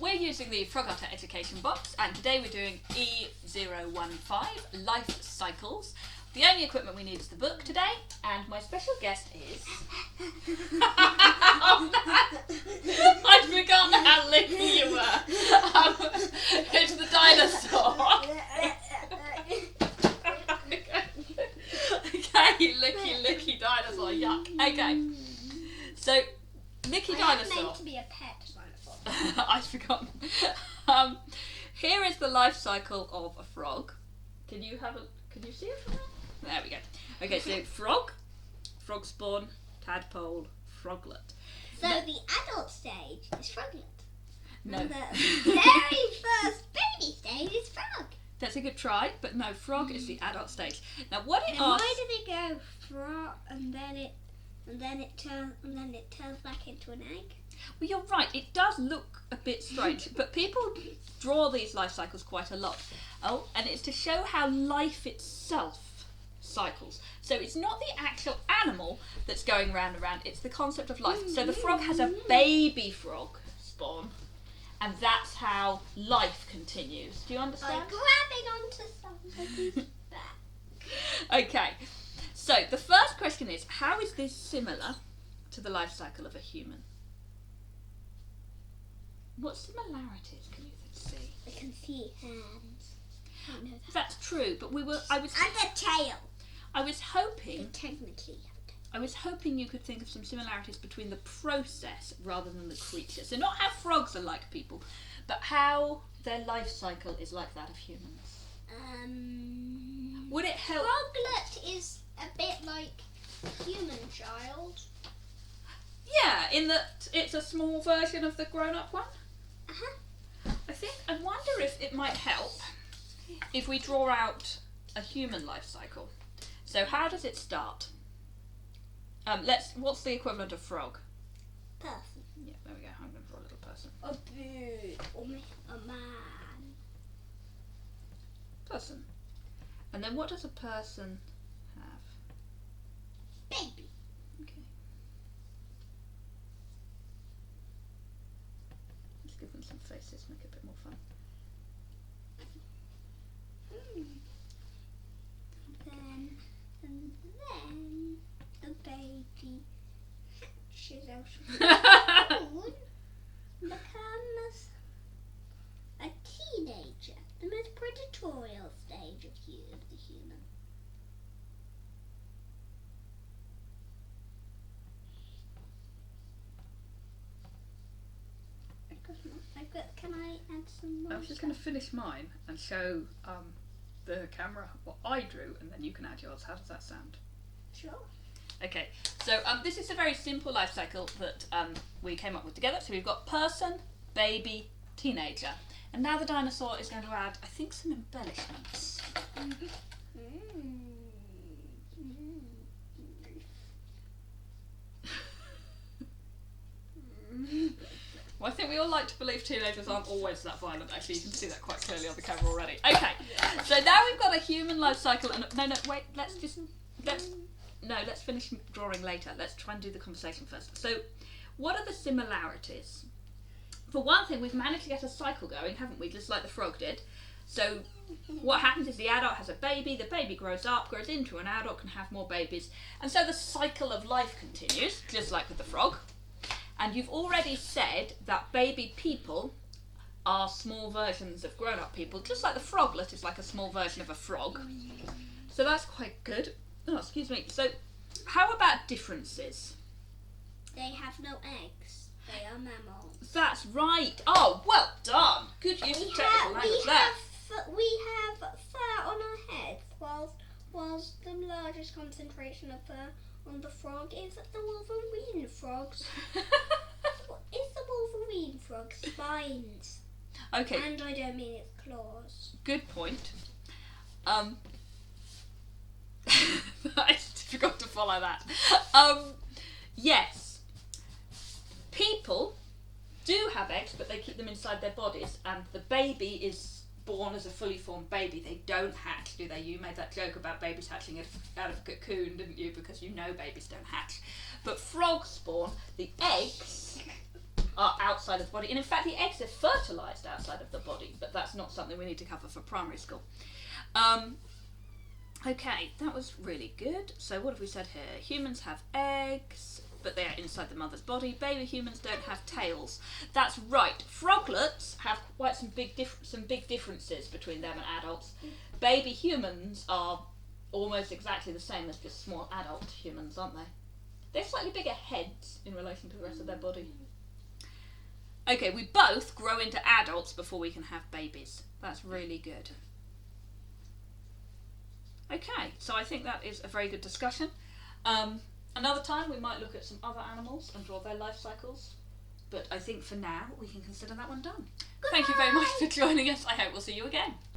We're using the Frogotter Education Box, and today we're doing E015 Lifecycles. The only equipment we need is the book today, and my special guest is... I'd forgotten how licky you were. It's the dinosaur. Okay, licky dinosaur, yuck. Okay, so licky dinosaur. I meant to be a pet dinosaur. I'd forgotten. Here is the life cycle of a frog. Can you see it from there? There we go. Okay, so frog spawn, tadpole, froglet. So the adult stage is froglet. No. And the very first baby stage is frog. That's a good try, but no, frog is the adult stage. Now what it And asks... why do they go frog and then it turns back into an egg? Well, you're right, it does look a bit strange, but people draw these life cycles quite a lot. Oh, and it's to show how life itself cycles. So it's not the actual animal that's going round and round, it's the concept of life. So the frog has a baby frog spawn, and that's how life continues. Do you understand? I'm grabbing onto somebody's back. Okay, so the first question is, how is this similar to the life cycle of a human? What similarities can you see? I can see hands. I know that. That's true, but And a tail. I was hoping Technically. you could think of some similarities between the process rather than the creature. So not how frogs are like people, but how their life cycle is like that of humans. Would it help? Froglet is a bit like human child. Yeah, in that it's a small version of the grown-up one. Uh-huh. I wonder if it might help if we draw out a human life cycle. So how does it start? What's the equivalent of frog? Person. Yeah, there we go. I'm going to draw a little person. A bird. Or a man. Person. And then what does a person have? Baby. Okay. Let's give them some faces, make it a bit more fun. And then the baby hatches out of the cocoon, becomes a teenager, the most predatorial stage of the human. Can I add some more? I was just going to finish mine and show the camera what I drew, and then you can add yours. How does that sound? Sure. Okay, so this is a very simple life cycle that we came up with together. So we've got person, baby, teenager. And now the dinosaur is going to add, I think, some embellishments. Well, I think we all like to believe teenagers aren't always that violent. Actually, you can see that quite clearly on the camera already. Okay, so now we've got a human life cycle. And wait. Let's finish drawing later. Let's try and do the conversation first. So, what are the similarities? For one thing, we've managed to get a cycle going, haven't we? Just like the frog did. So, what happens is the adult has a baby. The baby grows up, grows into an adult, can have more babies, and so the cycle of life continues, just like with the frog. And you've already said that baby people are small versions of grown-up people, just like the froglet is like a small version of a frog. So that's quite good. Oh, excuse me. So how about differences? They have no eggs. They are mammals. That's right. Oh, well done. Good use of technical language there. We have fur on our heads, whilst the largest concentration of fur on the frog is the Wolverine frogs. Is the Wolverine frog spines? Okay. And I don't mean its claws. Good point. I forgot to follow that. Yes. People do have eggs, but they keep them inside their bodies, and the baby is born as a fully formed baby. They don't hatch, do they? You made that joke about babies hatching out of a cocoon, didn't you? Because you know babies don't hatch. But frogs spawn, the eggs are outside of the body, and in fact the eggs are fertilised outside of the body, but that's not something we need to cover for primary school. Okay, that was really good. So what have we said here? Humans have eggs, but they are inside the mother's body. Baby humans don't have tails. That's right. Froglets have quite some big differences between them and adults. Baby humans are almost exactly the same as just small adult humans, aren't they? They have slightly bigger heads in relation to the rest of their body. Okay, we both grow into adults before we can have babies. That's really good. Okay, so I think that is a very good discussion. Another time we might look at some other animals and draw their life cycles, but I think for now we can consider that one done. Thank you very much for joining us. I hope we'll see you again.